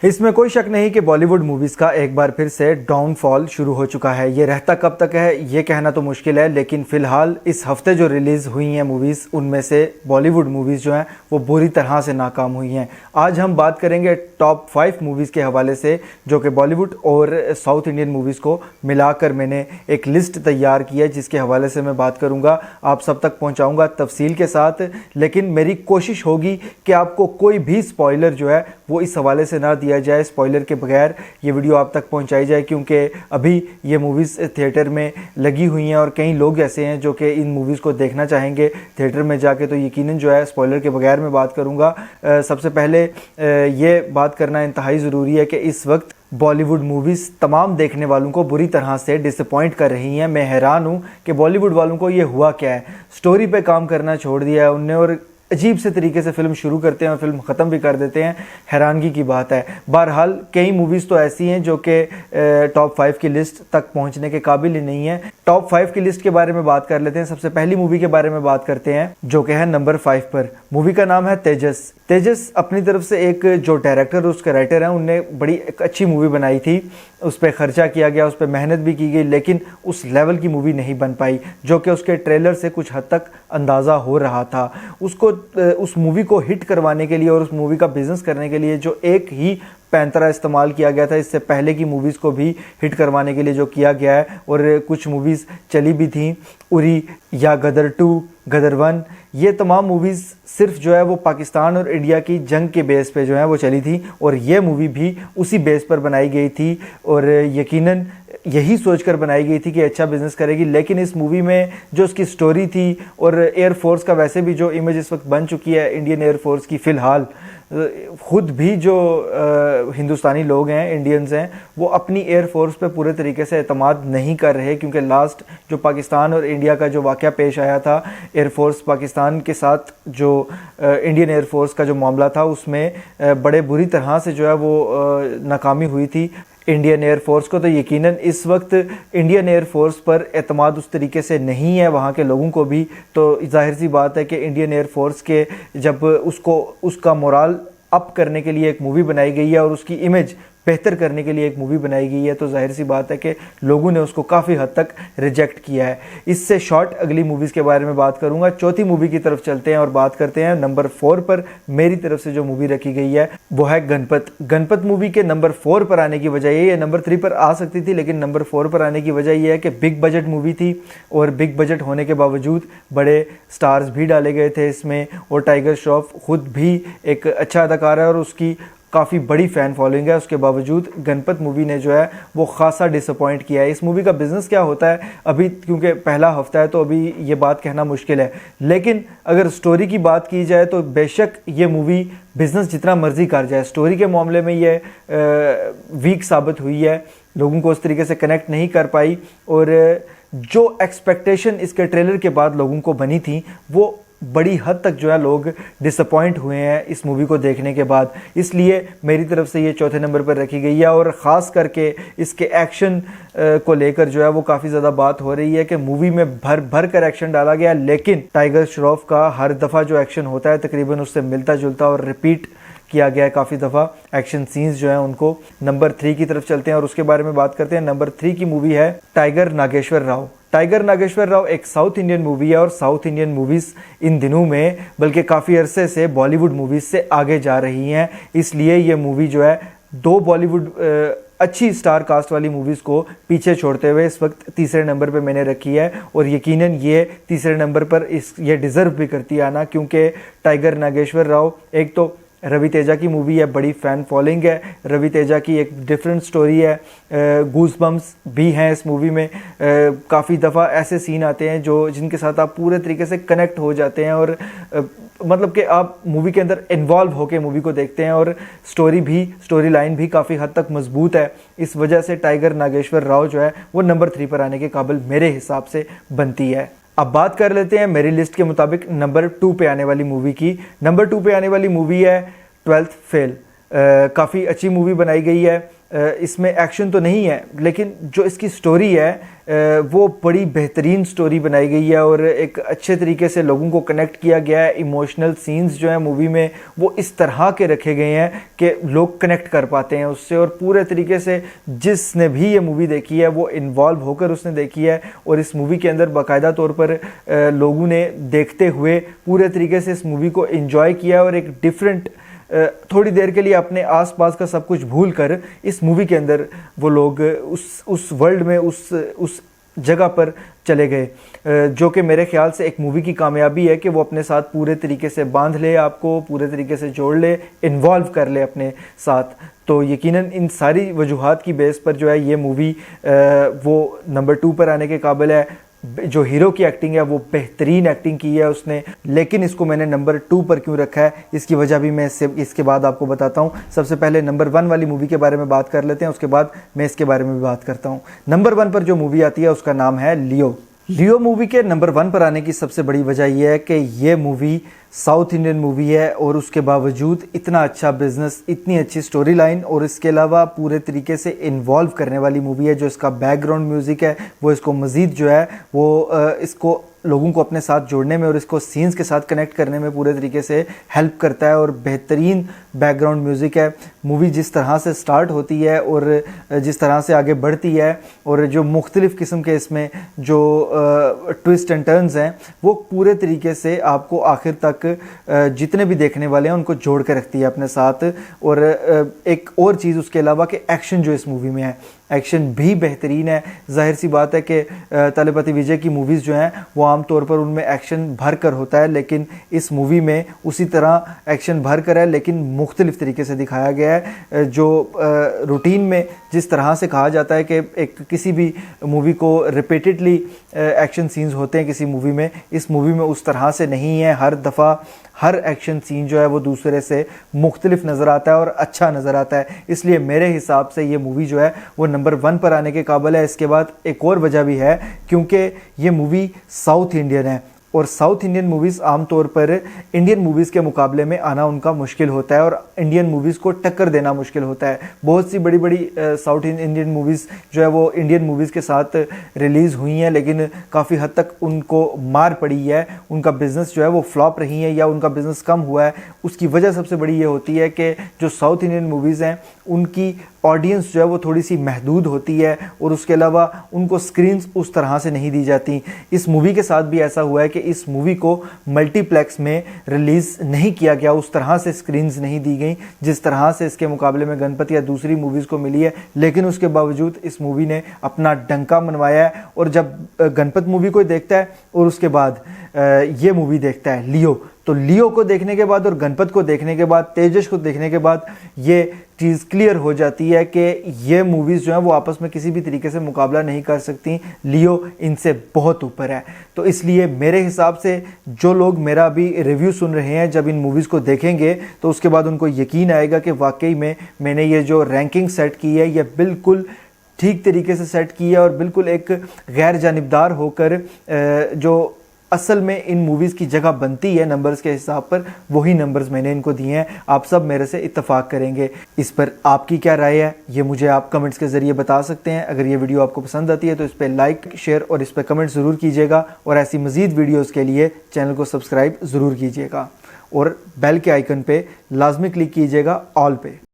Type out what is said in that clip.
इसमें कोई शक नहीं कि बॉलीवुड मूवीज़ का एक बार फिर से डाउनफॉल शुरू हो चुका है। ये रहता कब तक है ये कहना तो मुश्किल है, लेकिन फ़िलहाल इस हफ्ते जो रिलीज़ हुई हैं मूवीज़, उनमें से बॉलीवुड मूवीज़ जो हैं वो बुरी तरह से नाकाम हुई हैं। आज हम बात करेंगे टॉप 5 मूवीज़ के हवाले से, जो कि बॉलीवुड और साउथ इंडियन मूवीज़ को मिलाकर मैंने एक लिस्ट तैयार की है, जिसके हवाले से मैं बात करूँगा, आप सब तक पहुँचाऊँगा तफसील के साथ। लेकिन मेरी कोशिश होगी कि आपको कोई भी स्पॉइलर जो है वो इस हवाले से ना दिया जाए, स्पॉइलर के बगैर ये वीडियो आप तक पहुंचाई जाए, क्योंकि अभी ये मूवीज़ थिएटर में लगी हुई हैं और कई लोग ऐसे हैं जो कि इन मूवीज़ को देखना चाहेंगे थिएटर में जाके। तो यकीनन जो है स्पॉइलर के बगैर मैं बात करूंगा। सबसे पहले ये बात करना इंतहाई ज़रूरी है कि इस वक्त बॉलीवुड मूवीज़ तमाम देखने वालों को बुरी तरह से डिसअपॉइंट कर रही हैं। मैं हैरान हूँ कि बॉलीवुड वालों को ये हुआ क्या है, स्टोरी पे काम करना छोड़ दिया है उनने और अजीब से तरीके से फिल्म शुरू करते हैं और फिल्म ख़त्म भी कर देते हैं। हैरानगी की बात है। बहरहाल कई मूवीज़ तो ऐसी हैं जो कि टॉप 5 की लिस्ट तक पहुंचने के काबिल ही नहीं है। टॉप 5 की लिस्ट के बारे में बात कर लेते हैं। सबसे पहली मूवी के बारे में बात करते हैं जो कि है नंबर 5 पर। मूवी का नाम है तेजस। तेजस अपनी तरफ से एक जो डायरेक्टर उसके राइटर हैं, उनने बड़ी एक अच्छी मूवी बनाई थी, उस पर खर्चा किया गया, उस पर मेहनत भी की गई, लेकिन उस लेवल की मूवी नहीं बन पाई जो कि उसके ट्रेलर से कुछ हद तक अंदाज़ा हो रहा था। उसको उस मूवी को हिट करवाने के लिए और उस मूवी का बिजनेस करने के लिए जो एक ही पैंतरा इस्तेमाल किया गया था, इससे पहले की मूवीज़ को भी हिट करवाने के लिए जो किया गया है, और कुछ मूवीज़ चली भी थी, उरी या गदर 2, गदर 1, ये तमाम मूवीज़ सिर्फ जो है वो पाकिस्तान और इंडिया की जंग के बेस पे जो है वो चली थी, और ये मूवी भी उसी बेस पर बनाई गई थी और यकीनन यही सोचकर बनाई गई थी कि अच्छा बिजनेस करेगी। लेकिन इस मूवी में जो उसकी स्टोरी थी और एयरफोर्स का वैसे भी जो इमेज इस वक्त बन चुकी है इंडियन एयरफोर्स की, फ़िलहाल खुद भी जो हिंदुस्तानी लोग हैं, इंडियंस हैं, वो अपनी एयरफोर्स पे पूरे तरीके से एतमाद नहीं कर रहे, क्योंकि लास्ट जो पाकिस्तान और इंडिया का जो वाक़या पेश आया था, एयरफोर्स पाकिस्तान के साथ जो इंडियन एयरफोर्स का जो मामला था, उसमें बड़े बुरी तरह से जो है वो नाकामी हुई थी इंडियन एयरफोर्स को। तो यकीनन इस वक्त इंडियन एयरफोर्स पर एतमाद उस तरीके से नहीं है वहाँ के लोगों को भी। तो जाहिर सी बात है कि इंडियन एयरफोर्स के जब उसका मोराल अप करने के लिए एक मूवी बनाई गई है और उसकी इमेज बेहतर करने के लिए एक मूवी बनाई गई है, तो जाहिर सी बात है कि लोगों ने उसको काफ़ी हद तक रिजेक्ट किया है। इससे शॉर्ट अगली मूवीज़ के बारे में बात करूंगा। चौथी मूवी की तरफ चलते हैं और बात करते हैं नंबर 4 पर मेरी तरफ से जो मूवी रखी गई है वो है गणपत। गणपत मूवी के नंबर 4 पर आने की वजह ये नंबर 3 पर आ सकती थी, लेकिन नंबर 4 पर आने की वजह यह है कि बिग बजट मूवी थी और बिग बजट होने के बावजूद बड़े स्टार्स भी डाले गए थे इसमें, और टाइगर श्रॉफ खुद भी एक अच्छा अदाकार है और उसकी काफ़ी बड़ी फ़ैन फॉलोइंग है। उसके बावजूद गणपत मूवी ने जो है वो खासा डिसअपॉइंट किया है। इस मूवी का बिज़नेस क्या होता है अभी, क्योंकि पहला हफ्ता है तो अभी ये बात कहना मुश्किल है, लेकिन अगर स्टोरी की बात की जाए तो बेशक ये मूवी बिज़नेस जितना मर्जी कर जाए, स्टोरी के मामले में ये वीक साबित हुई है, लोगों को उस तरीके से कनेक्ट नहीं कर पाई, और जो एक्सपेक्टेशन इसके ट्रेलर के बाद लोगों को बनी थी वो बड़ी हद तक जो है लोग डिसअपॉइंट हुए हैं इस मूवी को देखने के बाद। इसलिए मेरी तरफ से ये चौथे नंबर पर रखी गई है, और ख़ास करके इसके एक्शन को लेकर जो है वो काफ़ी ज़्यादा बात हो रही है कि मूवी में भर भर कर एक्शन डाला गया, लेकिन टाइगर श्रॉफ का हर दफ़ा जो एक्शन होता है तकरीबन उससे मिलता जुलता और रिपीट किया गया है काफ़ी दफ़ा एक्शन सीन्स जो हैं उनको। नंबर 3 की तरफ चलते हैं और उसके बारे में बात करते हैं। नंबर 3 की मूवी है टाइगर नागेश्वर राव। टाइगर नागेश्वर राव एक साउथ इंडियन मूवी है, और साउथ इंडियन मूवीज़ इन दिनों में बल्कि काफ़ी अरसे से बॉलीवुड मूवीज़ से आगे जा रही हैं। इसलिए ये मूवी जो है 2 बॉलीवुड अच्छी स्टार कास्ट वाली मूवीज़ को पीछे छोड़ते हुए इस वक्त तीसरे नंबर पे मैंने रखी है, और यकीनन ये तीसरे नंबर पर ये डिज़र्व भी करती है आना, क्योंकि टाइगर नागेश्वर राव एक तो रवि तेजा की मूवी है, बड़ी फ़ैन फॉलोइंग है, रवि तेजा की एक डिफरेंट स्टोरी है, गूज़बम्स भी हैं इस मूवी में। काफ़ी दफ़ा ऐसे सीन आते हैं जिनके साथ आप पूरे तरीके से कनेक्ट हो जाते हैं, और मतलब कि आप मूवी के अंदर इन्वॉल्व होकर मूवी को देखते हैं, और स्टोरी लाइन भी काफ़ी हद तक मजबूत है। इस वजह से टाइगर नागेश्वर राव जो है वो नंबर 3 पर आने के काबिल मेरे हिसाब से बनती है। अब बात कर लेते हैं मेरी लिस्ट के मुताबिक नंबर 2 पे आने वाली मूवी की। नंबर 2 पे आने वाली मूवी है 12th फेल। काफ़ी अच्छी मूवी बनाई गई है। इसमें एक्शन तो नहीं है, लेकिन जो इसकी स्टोरी है वो बड़ी बेहतरीन स्टोरी बनाई गई है और एक अच्छे तरीके से लोगों को कनेक्ट किया गया है। इमोशनल सीन्स जो है मूवी में वो इस तरह के रखे गए हैं कि लोग कनेक्ट कर पाते हैं उससे, और पूरे तरीके से जिसने भी ये मूवी देखी है वो इन्वॉल्व होकर उसने देखी है। और इस मूवी के अंदर बाकायदा तौर पर लोगों ने देखते हुए पूरे तरीके से इस मूवी को एंजॉय किया और एक डिफरेंट थोड़ी देर के लिए अपने आसपास का सब कुछ भूल कर इस मूवी के अंदर वो लोग उस वर्ल्ड में उस जगह पर चले गए, जो कि मेरे ख्याल से एक मूवी की कामयाबी है कि वो अपने साथ पूरे तरीके से बांध ले, आपको पूरे तरीके से जोड़ ले, इन्वॉल्व कर ले अपने साथ। तो यकीनन इन सारी वजूहात की बेस पर जो है ये मूवी वो नंबर 2 पर आने के काबिल है। जो हीरो की एक्टिंग है वो बेहतरीन एक्टिंग की है उसने, लेकिन इसको मैंने नंबर 2 पर क्यों रखा है इसकी वजह भी मैं इसके बाद आपको बताता हूँ। सबसे पहले नंबर 1 वाली मूवी के बारे में बात कर लेते हैं, उसके बाद मैं इसके बारे में भी बात करता हूँ। नंबर 1 पर जो मूवी आती है उसका नाम है लियो। लियो मूवी के नंबर 1 पर आने की सबसे बड़ी वजह यह है कि ये मूवी साउथ इंडियन मूवी है और उसके बावजूद इतना अच्छा बिजनेस, इतनी अच्छी स्टोरी लाइन और इसके अलावा पूरे तरीके से इन्वॉल्व करने वाली मूवी है। जो इसका बैकग्राउंड म्यूज़िक है वो इसको मज़ीद जो है वो इसको लोगों को अपने साथ जोड़ने में और इसको सीन्स के साथ कनेक्ट करने में पूरे तरीके से हेल्प करता है और बेहतरीन बैकग्राउंड म्यूज़िक है। मूवी जिस तरह से स्टार्ट होती है और जिस तरह से आगे बढ़ती है और जो मुख्तलिफ़ किस्म के इसमें जो ट्विस्ट एंड टर्न्स हैं वो पूरे तरीके से आपको आखिर तक जितने भी देखने वाले हैं उनको जोड़ के रखती है अपने साथ। और एक और चीज़ उसके अलावा कि एक्शन जो इस मूवी में है, एक्शन भी बेहतरीन है। जाहिर सी बात है कि तलपति विजय की मूवीज़ जो हैं वो आम तौर पर उनमें एक्शन भर कर होता है, लेकिन इस मूवी में उसी तरह एक्शन भर कर है लेकिन मुख्तलिफ़ तरीके से दिखाया गया है। जो रूटीन में जिस तरह से कहा जाता है कि एक किसी भी मूवी को रिपीटेडली एक्शन सीन्स होते हैं किसी मूवी में, इस मूवी में उस तरह से नहीं है। हर दफ़ा हर एक्शन सीन जो है वो दूसरे से मुख्तलिफ नज़र आता है और अच्छा नज़र आता है। इसलिए मेरे हिसाब से ये मूवी जो है वो नंबर 1 पर आने के काबिल है। इसके बाद एक और वजह भी है क्योंकि ये मूवी साउथ इंडियन है और साउथ इंडियन मूवीज़ आमतौर पर इंडियन मूवीज़ के मुकाबले में आना उनका मुश्किल होता है और इंडियन मूवीज़ को टक्कर देना मुश्किल होता है। बहुत सी बड़ी बड़ी साउथ इंडियन मूवीज़ जो है वो इंडियन मूवीज़ के साथ रिलीज़ हुई हैं, लेकिन काफ़ी हद तक उनको मार पड़ी है, उनका बिज़नेस जो है वो फ्लॉप रही है या उनका बिज़नेस कम हुआ है। उसकी वजह सबसे बड़ी ये होती है कि जो साउथ इंडियन मूवीज़ हैं उनकी ऑडियंस जो है वो थोड़ी सी महदूद होती है और उसके अलावा उनको स्क्रीन्स उस तरह से नहीं दी जाती। इस मूवी के साथ भी ऐसा हुआ है कि इस मूवी को मल्टीप्लेक्स में रिलीज़ नहीं किया गया, उस तरह से स्क्रीन्स नहीं दी गई जिस तरह से इसके मुकाबले में गणपति या दूसरी मूवीज़ को मिली है। लेकिन उसके बावजूद इस मूवी ने अपना डंका मनवाया है और जब गणपत मूवी को देखता है और उसके बाद ये मूवी देखता है लियो, तो लियो को देखने के बाद और गणपत को देखने के बाद, तेजस को देखने के बाद ये चीज़ क्लियर हो जाती है कि ये मूवीज़ जो हैं वो आपस में किसी भी तरीके से मुकाबला नहीं कर सकती, लियो इनसे बहुत ऊपर है। तो इसलिए मेरे हिसाब से जो लोग मेरा अभी रिव्यू सुन रहे हैं जब इन मूवीज़ को देखेंगे तो उसके बाद उनको यकीन आएगा कि वाकई में मैंने ये जो रैंकिंग सेट की है ये बिल्कुल ठीक तरीके से सेट की है और बिल्कुल एक गैर जानिबदार होकर जो असल में इन मूवीज़ की जगह बनती है नंबर्स के हिसाब पर, वही नंबर्स मैंने इनको दिए हैं। आप सब मेरे से इत्तेफाक करेंगे। इस पर आपकी क्या राय है ये मुझे आप कमेंट्स के ज़रिए बता सकते हैं। अगर ये वीडियो आपको पसंद आती है तो इस पर लाइक, शेयर और इस पर कमेंट ज़रूर कीजिएगा और ऐसी मज़ीद वीडियोज़ के लिए चैनल को सब्सक्राइब ज़रूर कीजिएगा और बेल के आइकन पर लाजमी क्लिक कीजिएगा ऑल पे।